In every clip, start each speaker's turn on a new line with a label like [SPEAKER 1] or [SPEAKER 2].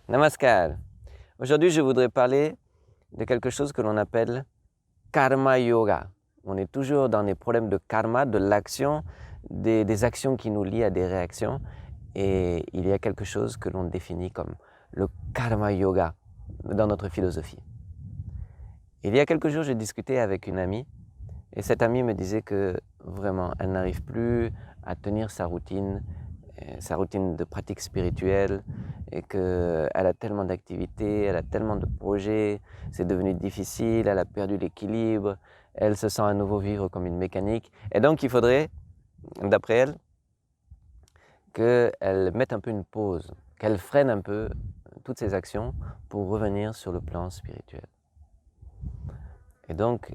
[SPEAKER 1] Namaskar. Aujourd'hui, je voudrais parler de quelque chose que l'on appelle karma yoga. On est toujours dans les problèmes de karma, de l'action, des actions qui nous lient à des réactions. Et il y a quelque chose que l'on définit comme le karma yoga dans notre philosophie. Il y a quelques jours, j'ai discuté avec une amie et cette amie me disait que vraiment, elle n'arrive plus à tenir sa routine de pratique spirituelle et qu'elle a tellement d'activités, elle a tellement de projets, c'est devenu difficile, elle a perdu l'équilibre, elle se sent à nouveau vivre comme une mécanique. Et donc il faudrait, d'après elle, qu'elle mette un peu une pause, qu'elle freine un peu toutes ses actions pour revenir sur le plan spirituel. Et donc,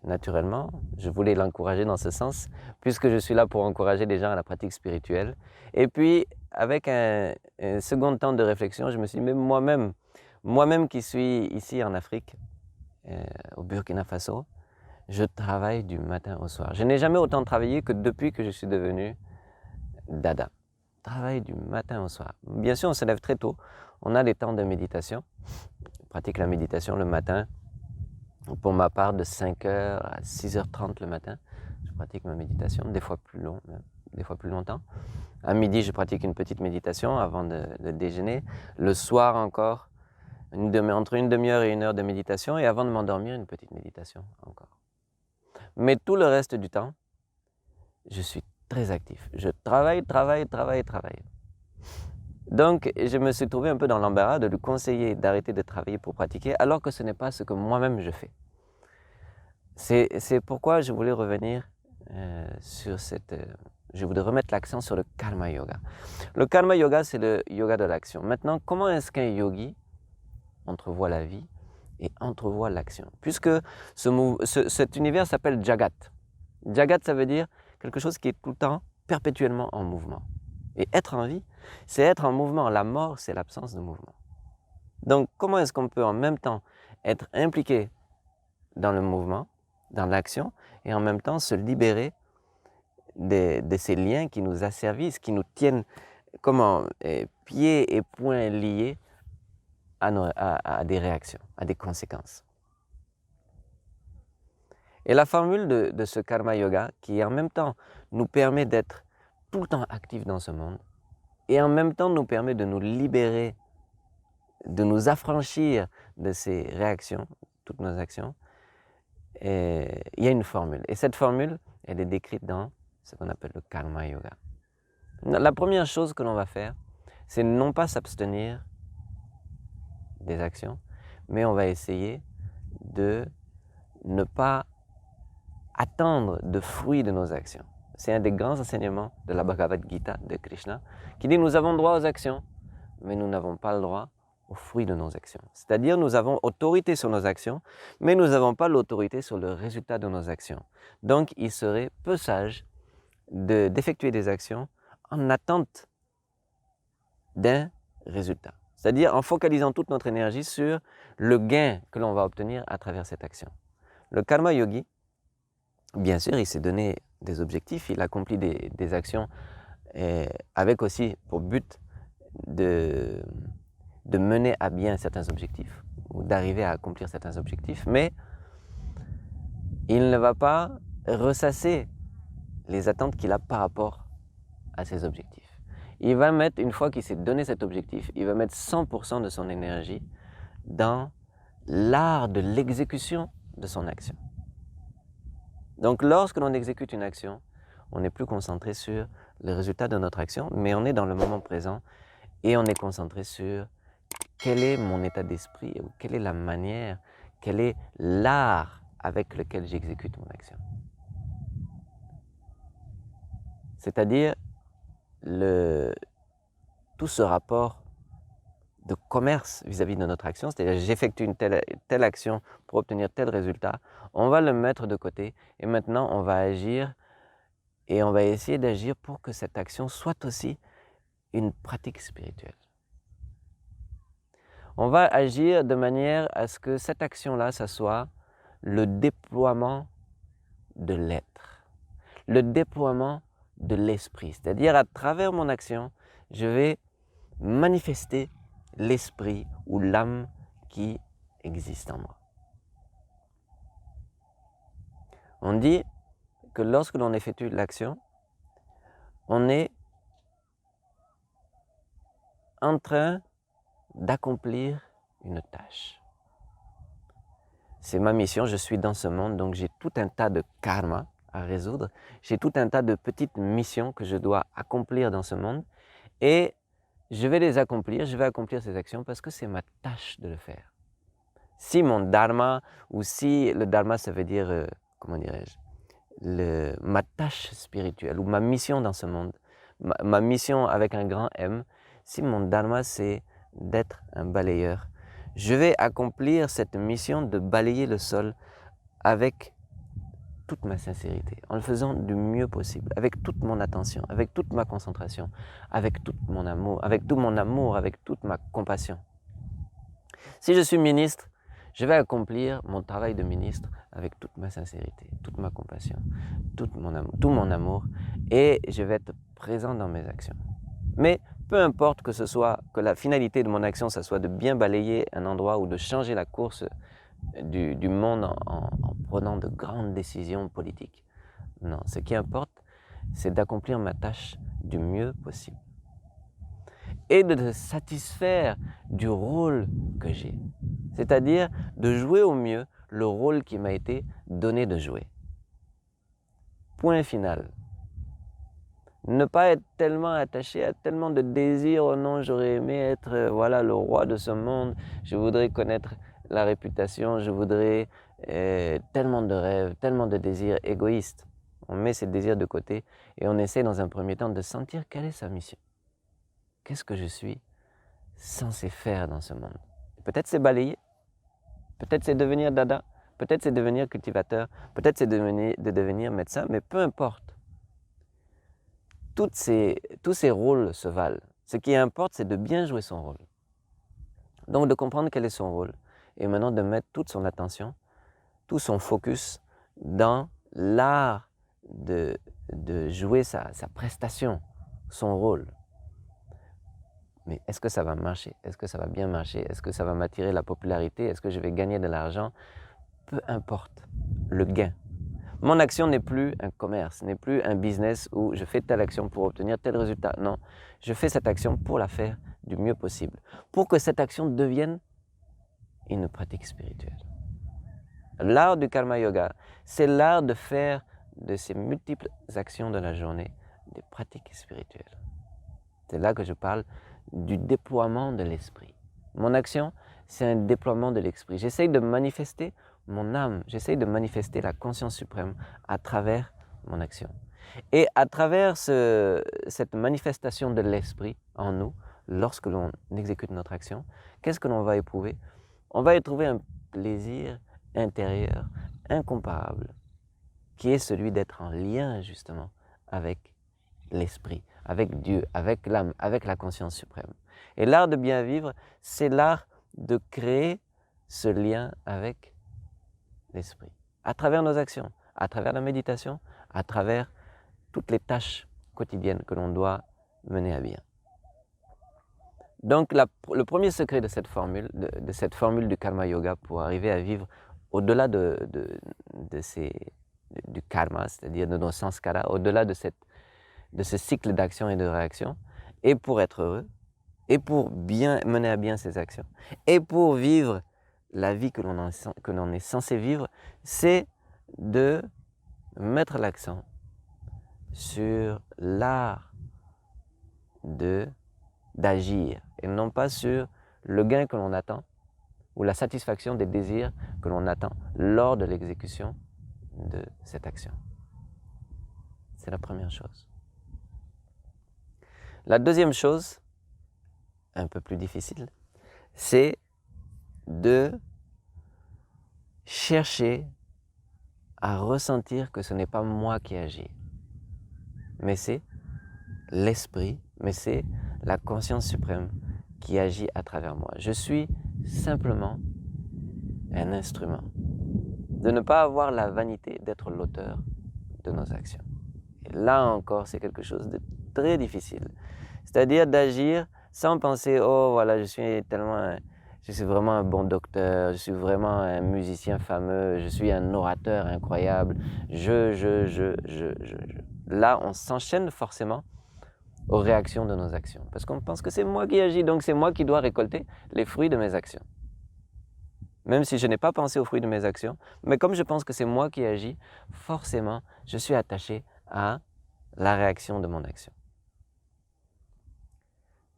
[SPEAKER 1] naturellement, je voulais l'encourager dans ce sens, puisque je suis là pour encourager les gens à la pratique spirituelle. Et puis, avec un second temps de réflexion, je me suis dit, mais moi-même qui suis ici en Afrique, au Burkina Faso, je travaille du matin au soir. Je n'ai jamais autant travaillé que depuis que je suis devenu Dada. Travaille du matin au soir. Bien sûr, on se lève très tôt. On a des temps de méditation. On pratique la méditation le matin. Pour ma part, de 5h à 6h30 le matin, je pratique ma méditation, des fois plus long, des fois plus longtemps. À midi, je pratique une petite méditation avant de déjeuner. Le soir encore, entre une demi-heure et 1 heure de méditation. Et avant de m'endormir, une petite méditation encore. Mais tout le reste du temps, je suis très actif. Je travaille. Donc, je me suis trouvé un peu dans l'embarras de lui conseiller d'arrêter de travailler pour pratiquer, alors que ce n'est pas ce que moi-même je fais. C'est pourquoi je voulais revenir sur je voudrais remettre l'accent sur le karma yoga. Le karma yoga, c'est le yoga de l'action. Maintenant, comment est-ce qu'un yogi entrevoit la vie et entrevoit l'action? Puisque cet univers s'appelle Jagat. Jagat, ça veut dire quelque chose qui est tout le temps, perpétuellement en mouvement. Et être en vie, c'est être en mouvement. La mort, c'est l'absence de mouvement. Donc, comment est-ce qu'on peut en même temps être impliqué dans le mouvement, dans l'action, et en même temps se libérer de ces liens qui nous asservissent, qui nous tiennent pieds et poings liés à des réactions, à des conséquences. Et la formule de ce karma yoga, qui en même temps nous permet d'être tout le temps actifs dans ce monde, et en même temps nous permet de nous libérer, de nous affranchir de ces réactions, toutes nos actions, et il y a une formule. Et cette formule, elle est décrite dans ce qu'on appelle le karma yoga. La première chose que l'on va faire, c'est non pas s'abstenir des actions, mais on va essayer de ne pas attendre de fruits de nos actions. C'est un des grands enseignements de la Bhagavad Gita de Krishna, qui dit nous avons droit aux actions, mais nous n'avons pas le droit aux fruits de nos actions. C'est-à-dire nous avons autorité sur nos actions, mais nous n'avons pas l'autorité sur le résultat de nos actions. Donc il serait peu sage d'effectuer des actions en attente d'un résultat. C'est-à-dire en focalisant toute notre énergie sur le gain que l'on va obtenir à travers cette action. Le karma yogi, bien sûr, il s'est donné des objectifs, il accomplit des actions avec aussi pour but de mener à bien certains objectifs ou d'arriver à accomplir certains objectifs, mais il ne va pas ressasser les attentes qu'il a par rapport à ses objectifs. Il va mettre, une fois qu'il s'est donné cet objectif, il va mettre 100% de son énergie dans l'art de l'exécution de son action. Donc lorsque l'on exécute une action, on n'est plus concentré sur le résultat de notre action, mais on est dans le moment présent et on est concentré sur quel est mon état d'esprit ou quelle est la manière, quel est l'art avec lequel j'exécute mon action. C'est-à-dire tout ce rapport de commerce vis-à-vis de notre action, c'est-à-dire j'effectue une telle action pour obtenir tel résultat, on va le mettre de côté et maintenant on va agir et on va essayer d'agir pour que cette action soit aussi une pratique spirituelle. On va agir de manière à ce que cette action-là, ça soit le déploiement de l'être, le déploiement de l'esprit. C'est-à-dire à travers mon action, je vais manifester l'esprit ou l'âme qui existe en moi. On dit que lorsque l'on effectue l'action, on est en train d'accomplir une tâche. C'est ma mission, je suis dans ce monde, donc j'ai tout un tas de karma à résoudre. J'ai tout un tas de petites missions que je dois accomplir dans ce monde et je vais les accomplir, je vais accomplir ces actions parce que c'est ma tâche de le faire. Si mon dharma, ou si le dharma ça veut dire, comment dirais-je, ma tâche spirituelle ou ma mission dans ce monde, ma mission avec un grand M, si mon dharma c'est d'être un balayeur, je vais accomplir cette mission de balayer le sol avec toute ma sincérité, en le faisant du mieux possible, avec toute mon attention, avec toute ma concentration, avec tout mon amour, avec toute ma compassion. Si je suis ministre, je vais accomplir mon travail de ministre avec toute ma sincérité, toute ma compassion, tout mon amour, et je vais être présent dans mes actions. Mais peu importe que la finalité de mon action, ça soit de bien balayer un endroit ou de changer la course du monde en prenant de grandes décisions politiques. Non, ce qui importe, c'est d'accomplir ma tâche du mieux possible et de satisfaire du rôle que j'ai, c'est-à-dire de jouer au mieux le rôle qui m'a été donné de jouer. Point final. Ne pas être tellement attaché à tellement de désirs. Oh non, j'aurais aimé être le roi de ce monde, je voudrais connaître la réputation, je voudrais tellement de rêves, tellement de désirs égoïstes. On met ces désirs de côté et on essaie dans un premier temps de sentir quelle est sa mission. Qu'est-ce que je suis censé faire dans ce monde? Peut-être c'est balayer, peut-être c'est devenir dada, peut-être c'est devenir cultivateur, peut-être c'est de devenir médecin, mais peu importe. Tous ces rôles se valent. Ce qui importe, c'est de bien jouer son rôle. Donc de comprendre quel est son rôle et maintenant de mettre toute son attention, tout son focus dans l'art de jouer sa prestation, son rôle. Mais est-ce que ça va marcher? Est-ce que ça va bien marcher? Est-ce que ça va m'attirer la popularité? Est-ce que je vais gagner de l'argent? Peu importe le gain. Mon action n'est plus un commerce, n'est plus un business où je fais telle action pour obtenir tel résultat. Non, je fais cette action pour la faire du mieux possible, pour que cette action devienne une pratique spirituelle. L'art du karma yoga, c'est l'art de faire de ces multiples actions de la journée des pratiques spirituelles. C'est là que je parle du déploiement de l'esprit. Mon action, c'est un déploiement de l'esprit. J'essaye de manifester mon âme, j'essaye de manifester la conscience suprême à travers mon action. Et à travers cette manifestation de l'esprit en nous, lorsque l'on exécute notre action, qu'est-ce que l'on va éprouver? On va éprouver un plaisir intérieur incomparable, qui est celui d'être en lien justement avec l'esprit, avec Dieu, avec l'âme, avec la conscience suprême. Et l'art de bien vivre, c'est l'art de créer ce lien avec l'esprit, à travers nos actions, à travers la méditation, à travers toutes les tâches quotidiennes que l'on doit mener à bien. Donc le premier secret de cette formule du karma yoga pour arriver à vivre au-delà du karma, c'est-à-dire de nos sanskaras, au-delà de ce cycle d'action et de réaction, et pour être heureux, et pour bien mener à bien ces actions, et pour vivre la vie que l'on est censé vivre, c'est de mettre l'accent sur l'art d'agir, et non pas sur le gain que l'on attend, ou la satisfaction des désirs que l'on attend lors de l'exécution de cette action. C'est la première chose. La deuxième chose, un peu plus difficile, c'est de chercher à ressentir que ce n'est pas moi qui agis, mais c'est l'esprit, mais c'est la conscience suprême qui agit à travers moi. Je suis simplement un instrument. De ne pas avoir la vanité d'être l'auteur de nos actions. Et là encore, c'est quelque chose de très difficile. C'est-à-dire d'agir sans penser, oh voilà, je suis vraiment un bon docteur, je suis vraiment un musicien fameux, je suis un orateur incroyable, je. Là, on s'enchaîne forcément aux réactions de nos actions. Parce qu'on pense que c'est moi qui agis, donc c'est moi qui dois récolter les fruits de mes actions. Même si je n'ai pas pensé aux fruits de mes actions, mais comme je pense que c'est moi qui agis, forcément, je suis attaché à la réaction de mon action.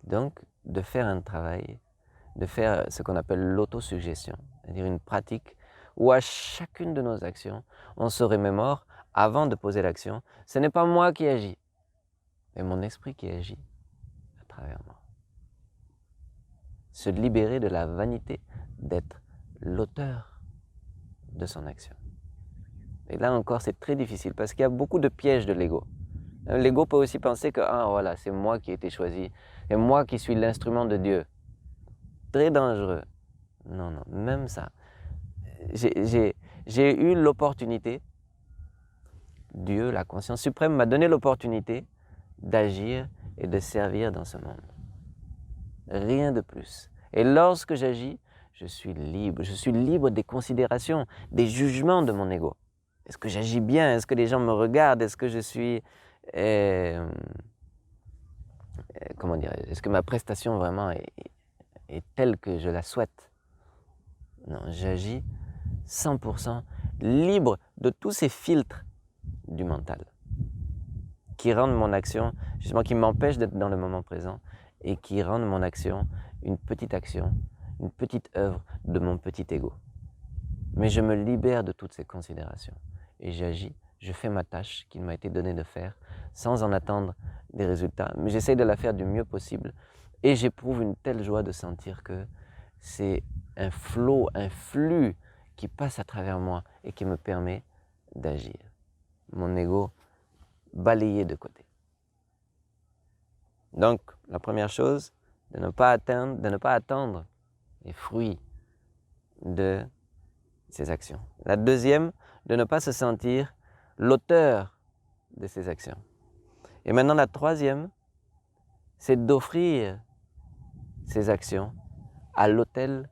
[SPEAKER 1] Donc, de faire un travail, de faire ce qu'on appelle l'autosuggestion, c'est-à-dire une pratique où à chacune de nos actions, on se remémore, avant de poser l'action, ce n'est pas moi qui agis, mais mon esprit qui agit à travers moi. Se libérer de la vanité d'être l'auteur de son action. Et là encore, c'est très difficile parce qu'il y a beaucoup de pièges de l'ego. L'ego peut aussi penser que voilà, c'est moi qui ai été choisi, c'est moi qui suis l'instrument de Dieu. Très dangereux. Non, non, même ça. J'ai eu l'opportunité, Dieu, la conscience suprême, m'a donné l'opportunité d'agir et de servir dans ce monde. Rien de plus. Et lorsque j'agis, je suis libre des considérations, des jugements de mon ego. Est-ce que j'agis bien? Est-ce que les gens me regardent? Est-ce que je suis... comment dire? Est-ce que ma prestation vraiment est telle que je la souhaite? Non, j'agis 100% libre de tous ces filtres du mental qui rendent mon action, justement qui m'empêchent d'être dans le moment présent et qui rendent mon action, une petite œuvre de mon petit ego. Mais je me libère de toutes ces considérations et j'agis, je fais ma tâche qu'il m'a été donné de faire sans en attendre des résultats. Mais j'essaye de la faire du mieux possible et j'éprouve une telle joie de sentir que c'est un flot, un flux qui passe à travers moi et qui me permet d'agir. Mon ego balayé de côté. Donc, la première chose, de ne pas attendre les fruits de ses actions. La deuxième, de ne pas se sentir l'auteur de ses actions. Et maintenant, la troisième, c'est d'offrir ses actions à l'autel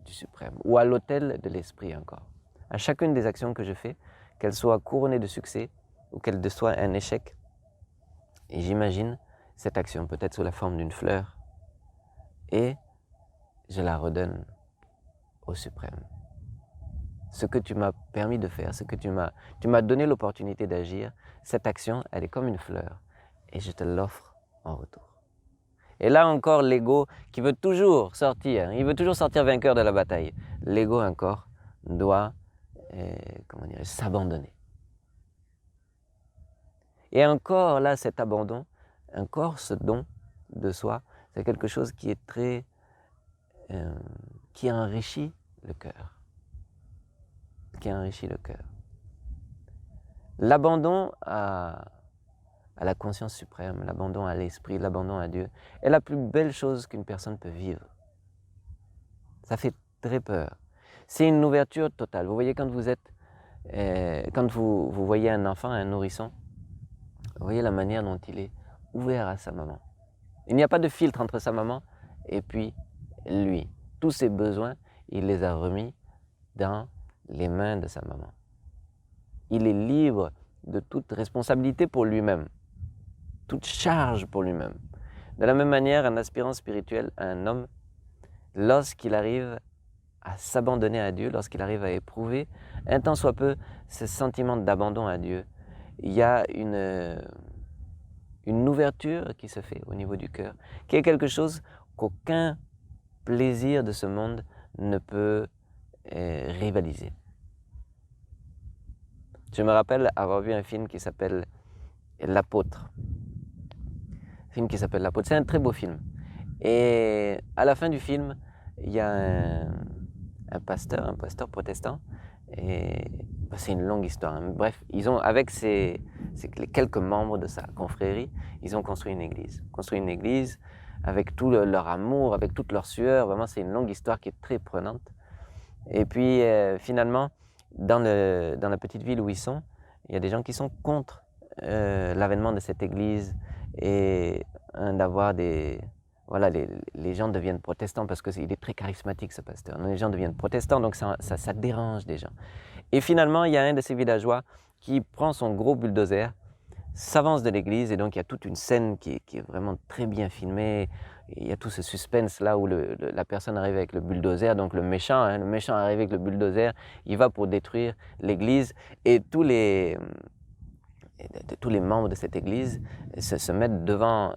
[SPEAKER 1] du suprême ou à l'autel de l'esprit encore. À chacune des actions que je fais, qu'elles soient couronnées de succès ou qu'elles soient un échec, et j'imagine cette action peut-être sous la forme d'une fleur et je la redonne au suprême. Ce que tu m'as permis de faire, tu m'as donné l'opportunité d'agir, cette action, elle est comme une fleur et je te l'offre en retour. Et là encore, l'ego qui veut toujours sortir, il veut toujours sortir vainqueur de la bataille. L'ego encore doit s'abandonner. Et encore là, cet abandon, encore ce don de soi, c'est quelque chose qui est très, qui enrichit le cœur. Qui enrichit le cœur. L'abandon à la conscience suprême, l'abandon à l'esprit, l'abandon à Dieu, est la plus belle chose qu'une personne peut vivre. Ça fait très peur. C'est une ouverture totale. Vous voyez quand vous êtes, quand vous voyez un enfant, un nourrisson, vous voyez la manière dont il est ouvert à sa maman. Il n'y a pas de filtre entre sa maman et puis lui. Tous ses besoins, il les a remis dans les mains de sa maman. Il est libre de toute responsabilité pour lui-même, toute charge pour lui-même. De la même manière, un aspirant spirituel, un homme, lorsqu'il arrive à s'abandonner à Dieu, lorsqu'il arrive à éprouver un tant soit peu ce sentiment d'abandon à Dieu, il y a une ouverture qui se fait au niveau du cœur, qui est quelque chose qu'aucun plaisir de ce monde ne peut rivaliser. Je me rappelle avoir vu un film qui s'appelle L'Apôtre. C'est un très beau film. Et à la fin du film, il y a un pasteur protestant. Et c'est une longue histoire. Bref, ils ont, avec les quelques membres de sa confrérie, ils ont construit une église avec tout leur amour, avec toute leur sueur. Vraiment, c'est une longue histoire qui est très prenante. Et puis, finalement, dans la petite ville où ils sont, il y a des gens qui sont contre l'avènement de cette église et d'avoir des voilà, les gens deviennent protestants parce qu'il est très charismatique, ce pasteur. Les gens deviennent protestants, donc ça dérange des gens. Et finalement, il y a un de ces villageois qui prend son gros bulldozer, s'avance de l'église, et donc il y a toute une scène qui est vraiment très bien filmée. Et il y a tout ce suspense là où la personne arrive avec le bulldozer, donc le méchant arrive avec le bulldozer, il va pour détruire l'église, et tous les membres de cette église se mettent devant,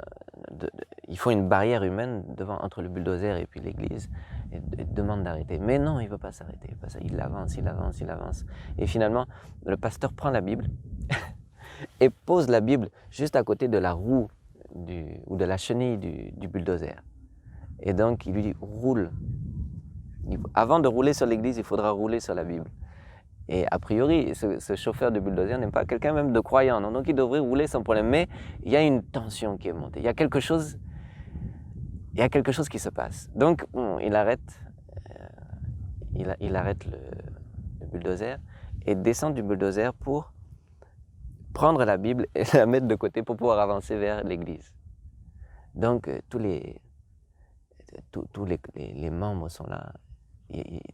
[SPEAKER 1] ils font une barrière humaine entre le bulldozer et puis l'église, et demandent d'arrêter. Mais non, il ne veut pas s'arrêter. Il avance. Et finalement, le pasteur prend la Bible et pose la Bible juste à côté de la roue ou de la chenille du bulldozer. Et donc, il lui dit, roule. Avant de rouler sur l'église, il faudra rouler sur la Bible. Et a priori, ce chauffeur de bulldozer n'est pas quelqu'un même de croyant, non? Donc il devrait rouler sans problème. Mais il y a une tension qui est montée. Il y a quelque chose qui se passe. Donc il arrête, il arrête le bulldozer et descend du bulldozer pour prendre la Bible et la mettre de côté pour pouvoir avancer vers l'église. Donc tous les membres sont là.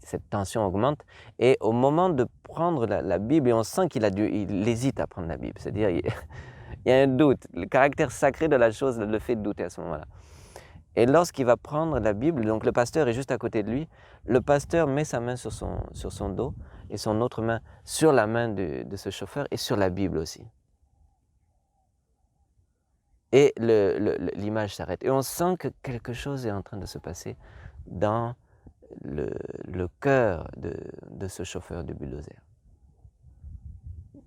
[SPEAKER 1] Cette tension augmente, et au moment de prendre la Bible, et on sent qu'il hésite à prendre la Bible, c'est-à-dire il y a un doute, le caractère sacré de la chose le fait douter à ce moment-là. Et lorsqu'il va prendre la Bible, donc le pasteur est juste à côté de lui, le pasteur met sa main sur son dos et son autre main sur la main de ce chauffeur et sur la Bible aussi. Et l'image s'arrête, et on sent que quelque chose est en train de se passer dans le cœur de ce chauffeur de bulldozer.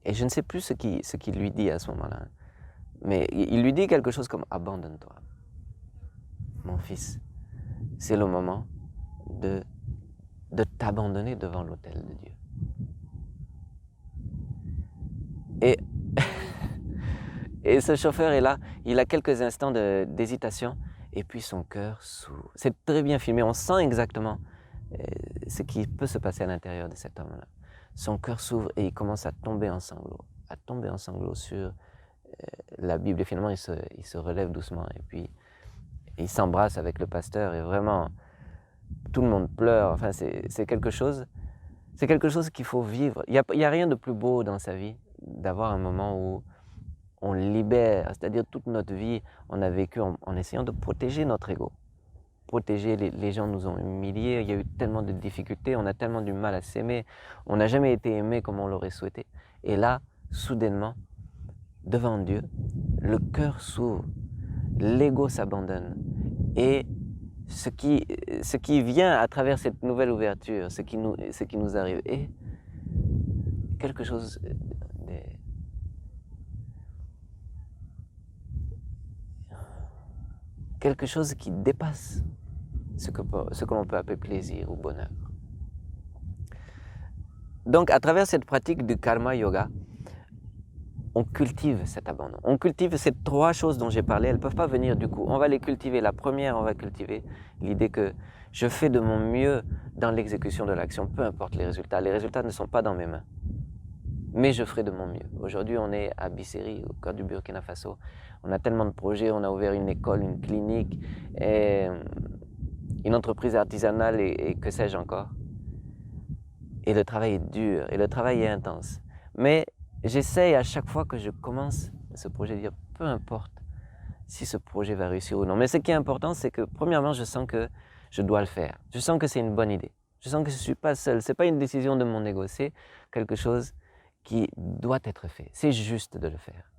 [SPEAKER 1] Et je ne sais plus ce qu'il lui dit à ce moment-là, mais il lui dit quelque chose comme « Abandonne-toi, mon fils, c'est le moment de t'abandonner devant l'autel de Dieu. » Et ce chauffeur est là, il a quelques instants d'hésitation, et puis son cœur s'ouvre. C'est très bien filmé, on sent exactement ce qui peut se passer à l'intérieur de cet homme-là. Son cœur s'ouvre et il commence à tomber en sanglots sur la Bible. Et finalement, il se relève doucement, et puis il s'embrasse avec le pasteur, et vraiment, tout le monde pleure. Enfin, c'est quelque chose qu'il faut vivre. Il n'y a rien de plus beau dans sa vie d'avoir un moment où on libère, c'est-à-dire toute notre vie, on a vécu en essayant de protéger notre ego. Protéger, les gens nous ont humiliés, il y a eu tellement de difficultés, on a tellement du mal à s'aimer, on n'a jamais été aimé comme on l'aurait souhaité. Et là, soudainement, devant Dieu, le cœur s'ouvre, l'ego s'abandonne, et ce qui vient à travers cette nouvelle ouverture, ce qui nous arrive, est quelque chose qui dépasse ce que l'on peut appeler plaisir ou bonheur. Donc, à travers cette pratique du karma yoga, on cultive cet abandon. On cultive ces trois choses dont j'ai parlé. Elles ne peuvent pas venir du coup. On va les cultiver. La première, on va cultiver l'idée que je fais de mon mieux dans l'exécution de l'action, peu importe les résultats. Les résultats ne sont pas dans mes mains, mais je ferai de mon mieux. Aujourd'hui, on est à Bicéry, au cœur du Burkina Faso. On a tellement de projets. On a ouvert une école, une clinique, et une entreprise artisanale, et que sais-je encore. Et le travail est dur, et le travail est intense. Mais j'essaye à chaque fois que je commence ce projet de dire, peu importe si ce projet va réussir ou non. Mais ce qui est important, c'est que premièrement, je sens que je dois le faire. Je sens que c'est une bonne idée. Je sens que je ne suis pas seul. Ce n'est pas une décision de mon ego, c'est quelque chose qui doit être fait. C'est juste de le faire.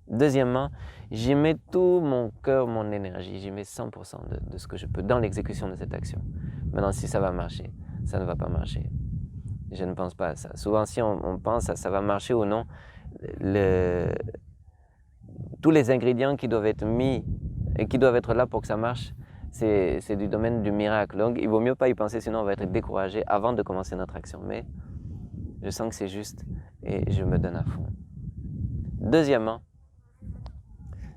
[SPEAKER 1] Deuxièmement, j'y mets tout mon cœur, mon énergie, j'y mets 100% de ce que je peux dans l'exécution de cette action. Maintenant, si ça va marcher, ça ne va pas marcher. Je ne pense pas à ça. Souvent, si on pense à ça va marcher ou non, tous les ingrédients qui doivent être mis et qui doivent être là pour que ça marche, c'est du domaine du miracle. Donc, il vaut mieux pas y penser, sinon on va être découragé avant de commencer notre action. Mais je sens que c'est juste et je me donne à fond. Deuxièmement,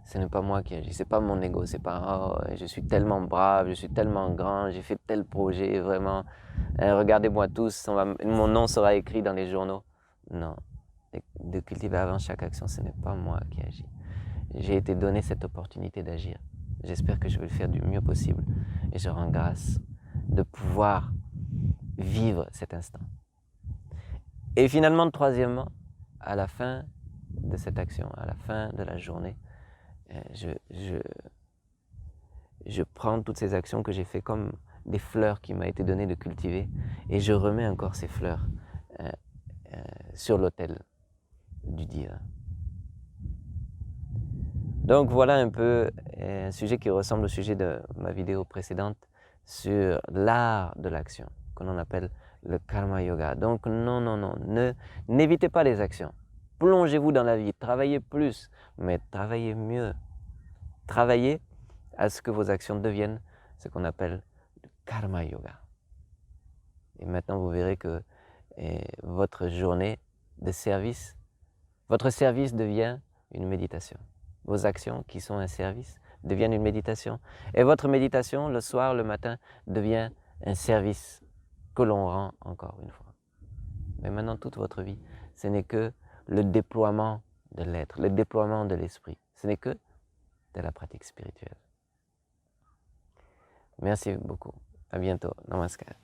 [SPEAKER 1] ce n'est pas moi qui agis, c'est pas mon ego, c'est pas je suis tellement brave, je suis tellement grand, j'ai fait tel projet, vraiment, regardez-moi tous, mon nom sera écrit dans les journaux. Non, de cultiver avant chaque action, ce n'est pas moi qui agis. J'ai été donné cette opportunité d'agir. J'espère que je vais le faire du mieux possible. Et je rends grâce de pouvoir vivre cet instant. Et finalement, troisièmement, à la fin de cette action, à la fin de la journée, je prends toutes ces actions que j'ai fait comme des fleurs qui m'a été donné de cultiver et je remets encore ces fleurs sur l'autel du divin. Donc voilà un peu un sujet qui ressemble au sujet de ma vidéo précédente sur l'art de l'action, que l'on appelle le karma yoga. Donc non, n'évitez pas les actions. Plongez-vous dans la vie, travaillez plus, mais travaillez mieux. Travaillez à ce que vos actions deviennent ce qu'on appelle le karma yoga. Et maintenant, vous verrez que votre journée de service, votre service devient une méditation. Vos actions qui sont un service deviennent une méditation. Et votre méditation, le soir, le matin, devient un service que l'on rend encore une fois. Mais maintenant, toute votre vie, ce n'est que le déploiement de l'être, le déploiement de l'esprit. Ce n'est que de la pratique spirituelle. Merci beaucoup. À bientôt. Namaskar.